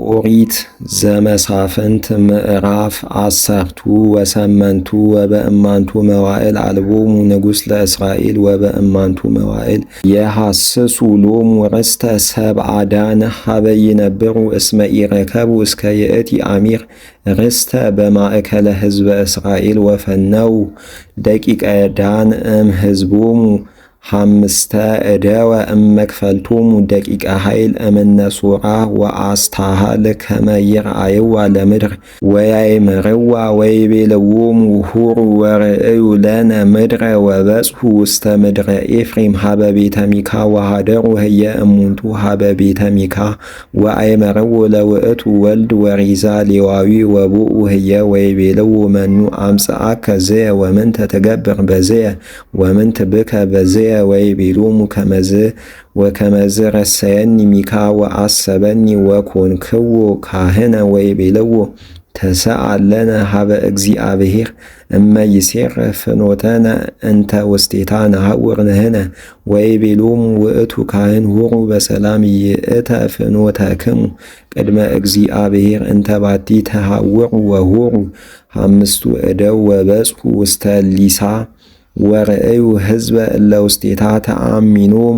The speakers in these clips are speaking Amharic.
ኦሪት ዘመሳፍንት ምዕራፍ 10 ወበእማንቱ መዋዕል አልቦሙ ንጉሥ ለእስራኤል ወበእማንቱ መዋዕል የሐስሱ ሎሙ ርስተ ሰብአዳን ሀበ ይነብሩ እስመ ኢረከቡ እስከ ይእቲ አሚር ርስተ በማእከለ ሕዝበ እስራኤል ወፈነው ደቂቀ ዳን እም ሕዝቦሙ ሐምስተ እደወ እመክፈልቶሙ ደቂቀ ኃይል እምነሶራ ወአስታሃል ከመ ይርአይዋ ለምድር ወያይምርዋ ወይቤልዎሙ ሁሩ ወርእዩ ለነ ምድረ ወበጽሑ ውስተ ምድረ ኤፍሬም ሀበ ቤተ ሚካ ወሃደሩ ህየ እሙንቱ ሀበ ቤተ ሚካ ወአይመርዎ ለውእቱ ወልድ ወሪዛ ሌዋዊ ወቡኡ ህየ ወይቤልዎ መኑ አምጽአከ ዘየ ወምንተ ትገብር በዘየ ወምንት ብከ በዘየ ወይቤሎሙ ከመዝ ወከመዝ ረሰየኒ ሚካ ወአሰበኒ ወኮንክዎ ካህነ ወይቤልዎ ተሰአል ለነ ሀበ እግዚአብሔር እመ ይሴር ፍኖተነ እንተ ውስቴታ ነሐውር ንሕነ ወይቤሎሙ ውእቱ ካህን ሁሩ በሰላም ይእተ ፍኖተክሙ ቅድመ እግዚአብሔር እንተ ባቲ ተሐውሩ ወሁሩ ሐምስቱ እደው ወበጽሑ ውስተ ሊሳ ወርእዩ ሕዝበ እለ ውስቴታ ተአሚኖሙ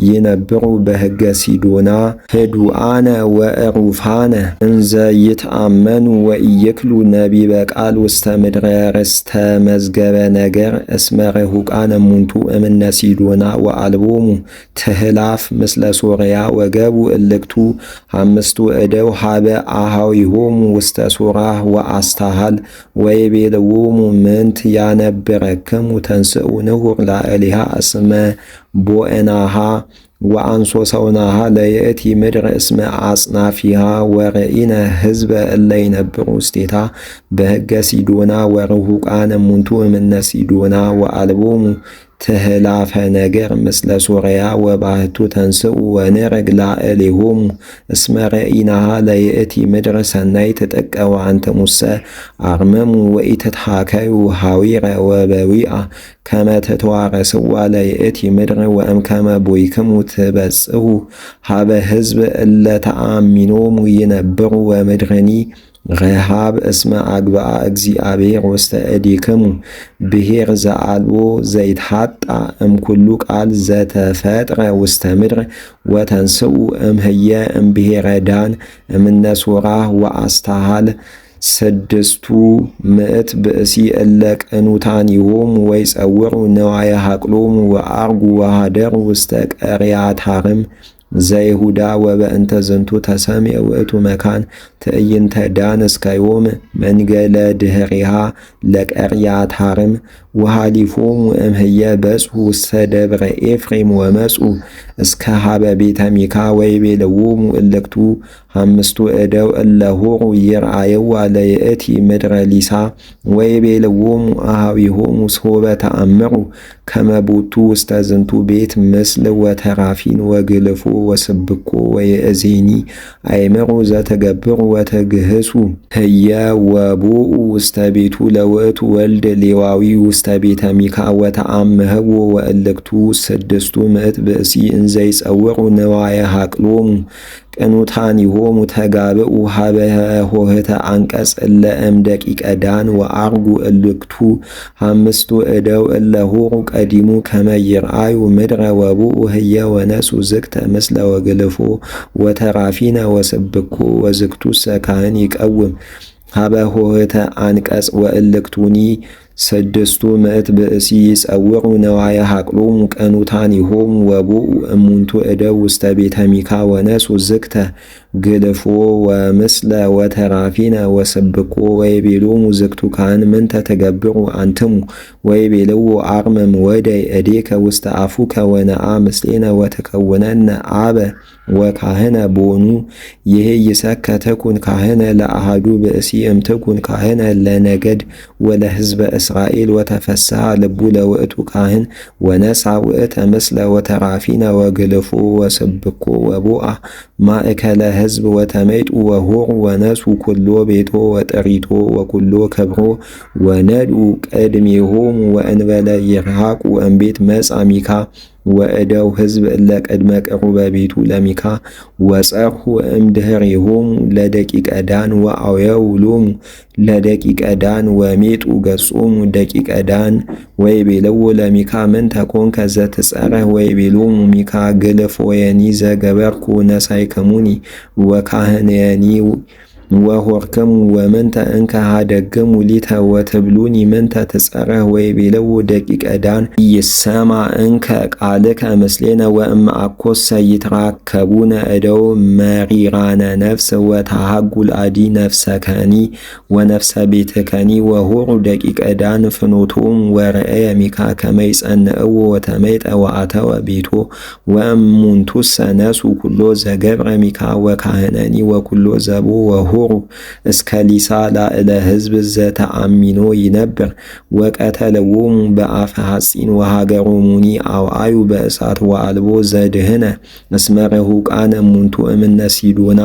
ይነብሩ በሕገ ሲዶና ህዱአነ ወዕሩፋነ እንዘ ይትአመኑ ወኢይክሉ ነቢበ ቃል ውስተ ምድረ ርስተ መዝገበ ነገር እስመ ርሑቃነ እሙንቱ እምነ ሲዶና ወአልቦሙ ትህላፍ ምስለ ሶርያ ወገቡ እልክቱ ሐምስቱ እደው ሀበ አኀዊሆሙ ውስተ ሶራ ወአስታሃል ወይቤልዎሙ ምንት ያነብረክሙ ተንስኡ ንሁር ላዕሊሃ እስመ ቦኤናሃ ወአንሶ ሰውናሃ ለይእቲ ምድር እስመ አጽናፊሃ ወረኢነ ሕዝበ እለ ይነብሩ ውስቴታ በሕገ ሲዶና ወርሑቃነ እሙንቱ እምነ ሲዶና ወአልቦሙ ትህላፈ ነገር ምስለ ሶርያ ወባህቱ ተንስኡ ወንረግ ላዕሌሆሙ እስመ ረኢናሃ ለይእቲ ምድር ሰናይት ጥቀ ወአንትሙሰ አርመሙ ወኢትትሃከዩ ሐዊረ ወበዊአ ከመ ትተዋረስዋ ለይእቲ ምድር ወእምከመ ቦይክሙ ትበጽሑ ሀበ ሕዝብ እለ ተአሚኖሙ ይነብሩ ወምድርኒ ረሃብ እስመ አግብአ እግዚአብሔር ውስተ እዴክሙ ብሔር ዘአልቦ ዘይትሐጣ እምኩሉ ቃል ዘተፈጥረ ውስተ ምድር ወተንስኡ እምህየ እምብሔረ ዳን እምነ ሶራ ወአስታሃል 600 ብእሲ እለ ቅኑታኒሆሙ ወይጸውሩ ነዋየ ሐቅሎሙ ወአርጉ ወሃደሩ ውስተ ቀርያታርም ዘይሁዳ ወበእንተ ዝንቱ ተሰምዐ ውእቱ መካን ትዕይንተ ዳን እስከ ዮም መንገለ ድኅሪሃ ለቀርያታርም ወሃሊፎሙ እምህየ በጽሑ ውስተ ደብረ ኤፍሬም ወመጽኡ እስከ ሀበ ቤተ ሚካ ወይቤልዎሙ እልክቱ ሐምስቱ እደው እለ ሆሩ ይርአይዋ ለይእቲ ምድረ ሊሳ ወይቤልዎሙ አኀዊሆሙ ሶበ ተአምሩ ከመ ቦቱ ውስተ ዝንቱ ቤት ምስል ወተራፊን ወግልፎ ወስብኮ ወይእዜኒ አይምሩ ዘተገብሩ ወተግህሱ ህየ ወቦኡ ውስተ ቤቱ ለውእቱ ወልድ ሌዋዊ ውስተ ቤተ ሚካ ወተአምህዎ ወእልክቱ 600 ብእሲ እንዘ ይጸውሩ ነዋየ ሐቅሎሙ ቅኑታኒሆሙ ተጋብኡ ሀበ ሆህተ አንቀጽ እለ እምደቂቀ ዳን ወአርጉ እልክቱ ሐምስቱ እደው እለ ሆሩ ቀዲሙ ከመ ይርአዩ ምድረ ወቡኡ ህየ ወነሱ ዝግተ ምስለ ወግልፎ ወተራፊነ ወስብኮ ወዝግቱሰ ካህን ይቀውም ሀበ ሆህተ አንቀጽ ወእልክቱኒ 600 ብእሲ ይጸውሩ ነዋየ ሐቅሎሙ ቅኑታኒሆሙ ወቡኡ እሙንቱ እደው ውስተ ቤተ ሚካ ወነሱ ዝግተ ግልፎ ወምስለ ወተራፊነ ወስብኮ ወይቤሎሙ ዝግቱ ካህን ምንተ ትገብሩ አንትሙ ወይቤልዎ አርምም ወደይ እዴከ ውስተ አፉከ ወነአ ምስሌነ ወትከውነነ አበ ወካህነ ቦኑ ይሄ ይሰከ ተኩን ካህነ ለአሃዱ ብእሲ እምትኩን ካህነ ለነገድ ወለሕዝበ እስራኤል ወተፈስሐ ልቡ ለውእቱ ካህን ወነሳ ውእተ ምስለ ወተራፊነ ወግልፎ ወስብኮ ወቦአ ማእከለ ሕዝብ ወተመይጡ ወሆሩ ወነሱ ኩሎ ቤቶ ወጥሪቶ ወኩሎ ከብሮ ወነዱ ቅድሜሆሙ ወእንበለ ይርሃቁ እምቤት መጻ ሚካ ወእደው ሕዝብ እለ ቅድመ ቅሩበ ቤቱ ለሚካ ወጸርሁ እምድኅሬሆሙ ለደቂቀ ዳን ወአውየው ሎሙ ለደቂቀ ዳን ወሜጡ ገጾሙ ደቂቀ ዳን ወይቤልዎ ለሚካ ምንተ ኮንከ ዘትጸርህ ወይቤሎሙ ሚካ ግልፎየኒ ዘገበርኩ ነሳይክሙኒ ወካህንየኒ ወሆርክሙ ወምንተ እንከ ሀደግሙ ሊተ ወትብሉኒ ምንተ ትጸርህ ወይቤልዎ ደቂቀ ዳን ይሰማ እንከ ቃልከ ምስሌነ ወእመ አኮሰ ይትራከቡነ እደው መሪራነ ነፍስ ወተሃጉል አዲ ነፍሰከኒ ወነፍሰ ቤትከኒ ወሆሩ ደቂቀ ዳን ፍኖቶሙ ወርእየ ሚካ ከመ ይጸንዕዎ ወተመይጠ ወአተወ ቤቶ ወእሙንቱሰ ነሱ ኩሎ ዘገብረ ሚካ ወካህነኒ ወኩሎ ዘቦ ወሆሩ እስከ ሊሳ ላዕለ ሕዝብ ዘተአሚኖ ይነብር ወቀተልዎሙ በአፈ ሐጺን ወሃገሮሙኒ አውአዩ በእሳት ወአልቦ ዘድህነ እስመ ርሑቃን እሙንቱ እምነ ሲዶና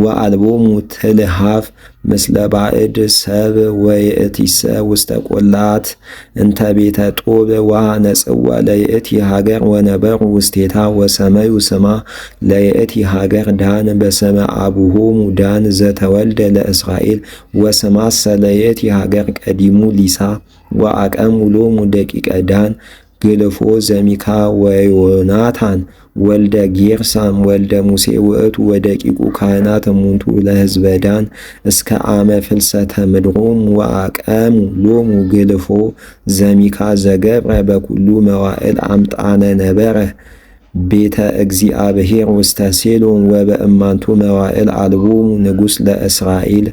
ወአልቦሙ ትልሃፍ ምስለ ባዕድ ሰብ ወይእቲሰ ውስተ ቈላት እንተ ቤተ ጦብ ወሃነጽዋ ለይእቲ ሀገር ወነበሩ ውስቴታ ወሰመዩ ስማ ለይእቲ ሀገር ዳን በስመ አቡሆሙ ዳን ዘተወልደ ለእስራኤል ወስማሰ ለይእቲ ሀገር ቀዲሙ ሊሳ ወአቀሙ ሎሙ ደቂቀ ዳን ግልፎ ዘሚካ ወዮናታን ወልደ ጌርሳም ወልደ ሙሴ ውእቱ ወደቂቁ ካህናት እሙንቱ ለሕዝበ ዳን እስከ አመ ፍልሰተ ምድሮም ወአቀሙ ሎሙ ግልፎ ዘሚካ ዘገብረ በኩሉ መዋዕል አምጣነ ነበረ ቤተ እግዚአብሔር ውስተ ሴሎም ወበእማንቱ መዋዕል አልቦሙ ንጉሥ ለእስራኤል